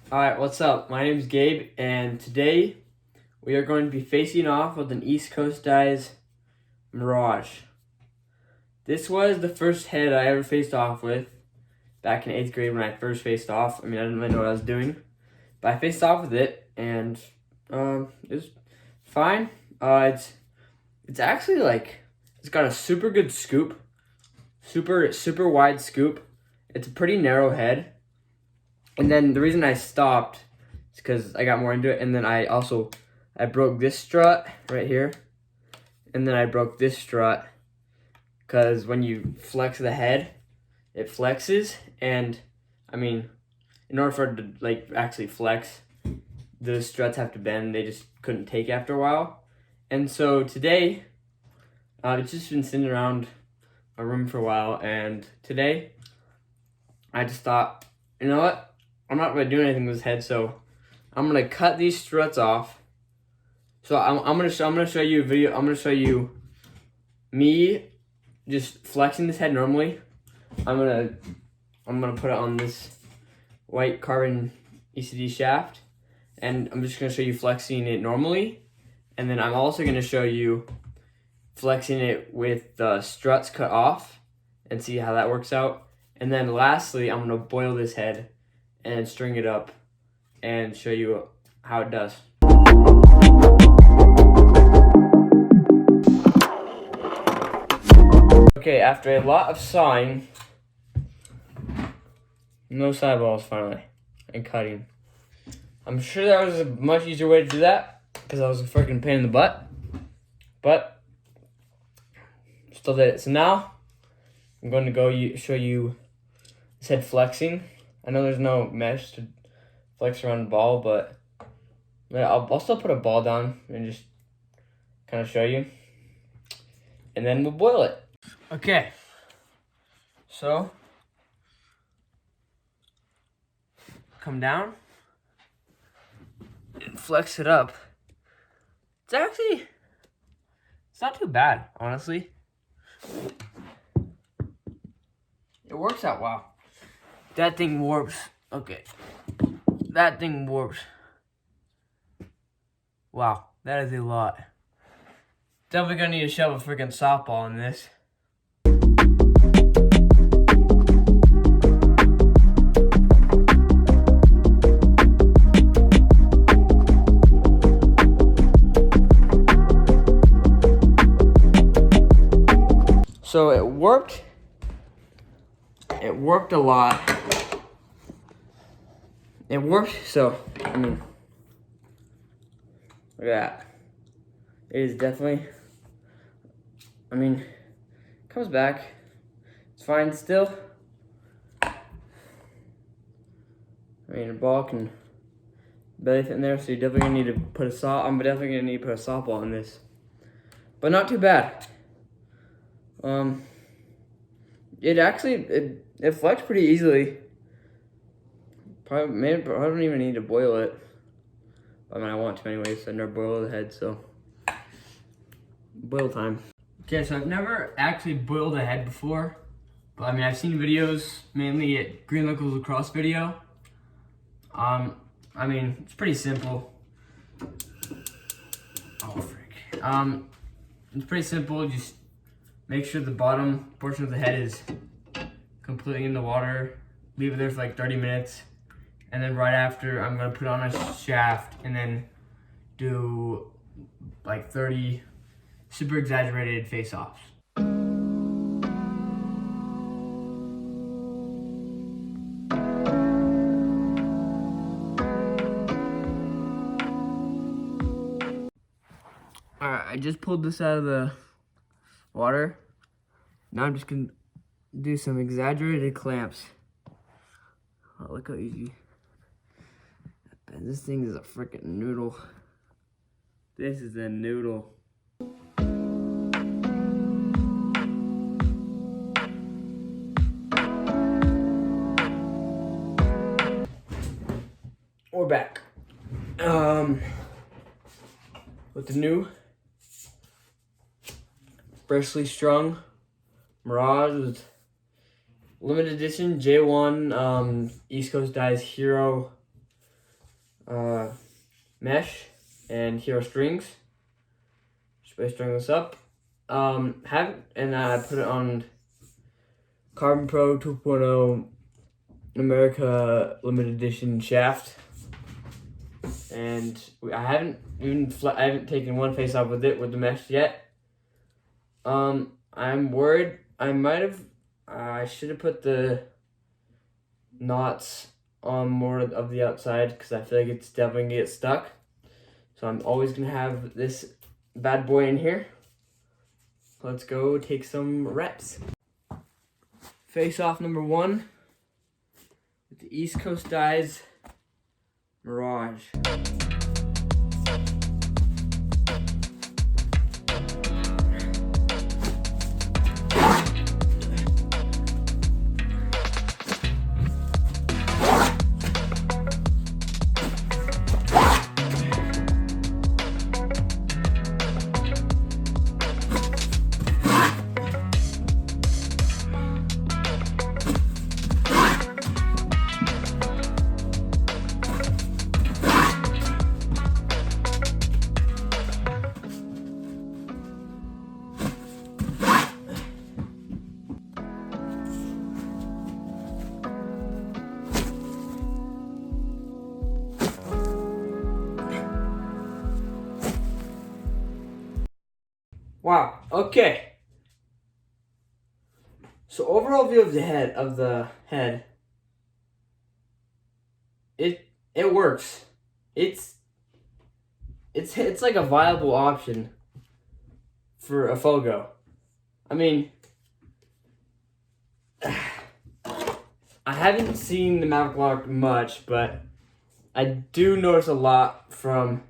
Alright, what's up? My name is Gabe, and today we are going to be facing off with an East Coast Dies Mirage. This was the first head I ever faced off with back in 8th grade when I first faced off. I didn't really know what I was doing, but I faced off with it, and it was fine. It's actually it's got a super good scoop, super wide scoop. It's a pretty narrow head. And then the reason I stopped is because I got more into it, and then I broke this strut right here, and then I broke this strut because when you flex the head, it flexes, and in order for it to actually flex, the struts have to bend. They just couldn't take after a while, and so today, it's just been sitting around my room for a while, and today I just thought, you know what? I'm not really doing anything with this head, so I'm gonna cut these struts off. So I'm gonna show you a video. I'm gonna show you me just flexing this head normally. I'm gonna put it on this white carbon ECD shaft, and I'm just gonna show you flexing it normally, and then I'm also gonna show you flexing it with the struts cut off and see how that works out. And then lastly, I'm gonna boil this head and string it up and show you how it does. Okay, after a lot of sawing, no sidewalls finally, and cutting. I'm sure there was a much easier way to do that because I was a freaking pain in the butt, but still did it. So now I'm going to show you this head flexing. I know there's no mesh to flex around the ball, but I'll still put a ball down and just kind of show you. And then we'll boil it. Okay. So, come down and flex it up. It's not too bad, honestly. It works out well. That thing warps. Okay. That thing warps. Wow, that is a lot. Definitely gonna need to shove a freaking softball in this. So it warped. It warped a lot. It worked, so, look at that. It is definitely, comes back. It's fine still. The ball can barely fit in there, so you're definitely gonna need to put I'm definitely gonna need to put a softball in this. But not too bad. It flexed pretty easily. I don't even need to boil it. I want to anyway, so I never boil the head, so. Boil time. Okay, so I've never actually boiled a head before, but I've seen videos, mainly at Green Locals Lacrosse video. It's pretty simple. Oh, frick. It's pretty simple, just make sure the bottom portion of the head is completely in the water. Leave it there for like 30 minutes. And then right after, I'm gonna put on a shaft and then do like 30 super exaggerated face-offs. Alright, I just pulled this out of the water. Now I'm just gonna do some exaggerated clamps. Oh, look how easy. This thing is a freaking noodle. This is a noodle. We're back. With the new freshly strung Mirage with limited edition J1 East Coast Dies Hero mesh, and here are strings. Just by string this up. I put it on Carbon Pro 2.0 America limited edition shaft, and I haven't taken one face off with it with the mesh yet. I'm worried I should have put the knots on more of the outside because I feel like it's definitely gonna get stuck. So I'm always gonna have this bad boy in here. Let's go take some reps. Face off number 1 with the East Coast Dies Mirage. Wow. Okay. So overall view of the head. It works. It's like a viable option for a Fogo. I mean, I haven't seen the Maverick Lock much, but I do notice a lot from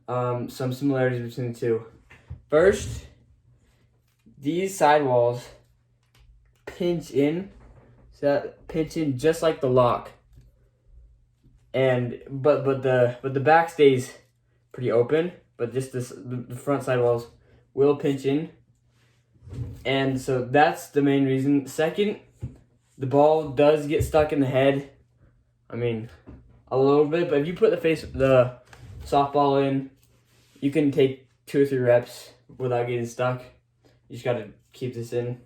some similarities between the two. First, these sidewalls pinch in just like the lock, and but the back stays pretty open, but just the front sidewalls will pinch in, and so that's the main reason. Second, the ball does get stuck in the head. I mean, a little bit, but if you put the softball in, you can take 2 or 3 reps without getting stuck. You just gotta keep this in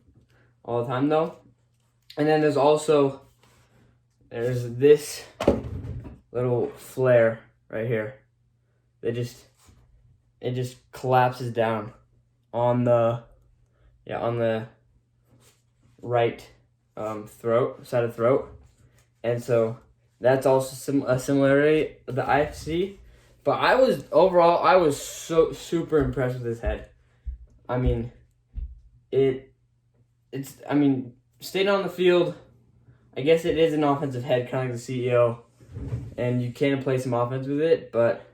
all the time though. And then there's this little flare right here. It just collapses down on the right side of throat, and so that's also a similarity that I see. But I was so super impressed with this head. I mean, staying on the field, I guess it is an offensive head, kind of like the CEO, and you can play some offense with it, but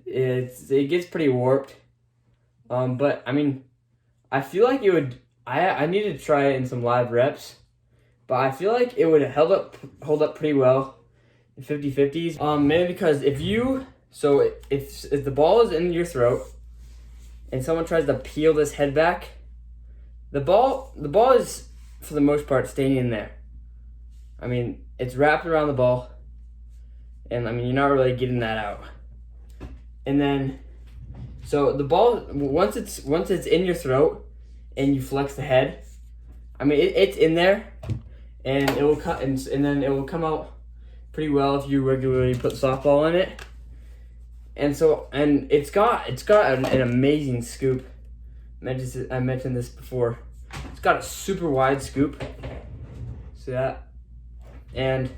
it gets pretty warped. But I mean, I feel like it would. I need to try it in some live reps, but I feel like it would hold up pretty well in 50-50s. Mainly because if the ball is in your throat and someone tries to peel this head back, the ball is for the most part staying in there. I mean, it's wrapped around the ball, and I mean you're not really getting that out. And then, so the ball once it's in your throat and you flex the head, I mean it's in there, and it will cut and then it will come out pretty well if you regularly put softball in it. And so, and it's got an amazing scoop. I mentioned this before. It's got a super wide scoop. See that? And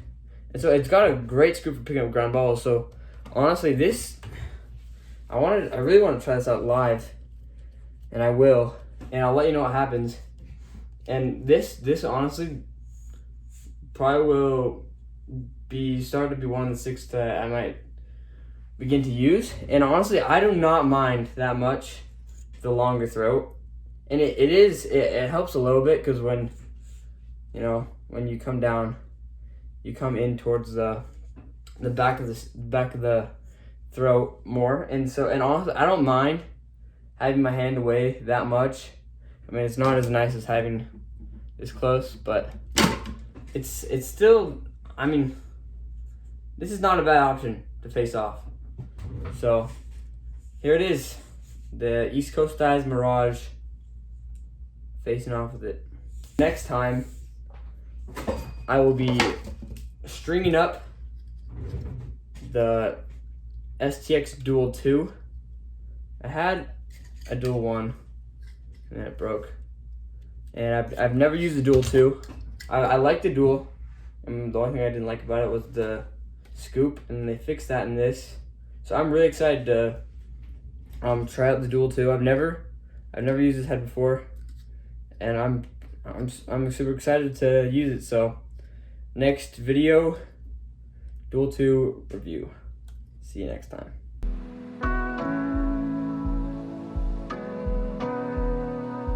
so it's got a great scoop for picking up ground balls. So honestly, I really want to try this out live, and I will, and I'll let you know what happens. And this honestly probably will start to be one of the 6 that I might begin to use. And honestly, I do not mind that much the longer throat, and it helps a little bit because when you come down, you come in towards the back of the throat more, and honestly, I don't mind having my hand away that much. I mean, it's not as nice as having this close, but it's still, I mean, this is not a bad option to face off. So here it is, the East Coast Dies Mirage, facing off with it. Next time, I will be stringing up the STX Dual 2. I had a Dual 1 and then it broke. And I've never used the Dual 2. I like the Dual, and the only thing I didn't like about it was the scoop, and they fixed that in this. So I'm really excited to try out the Dual 2. I've never used this head before, and I'm super excited to use it. So next video, Dual 2 review. See you next time.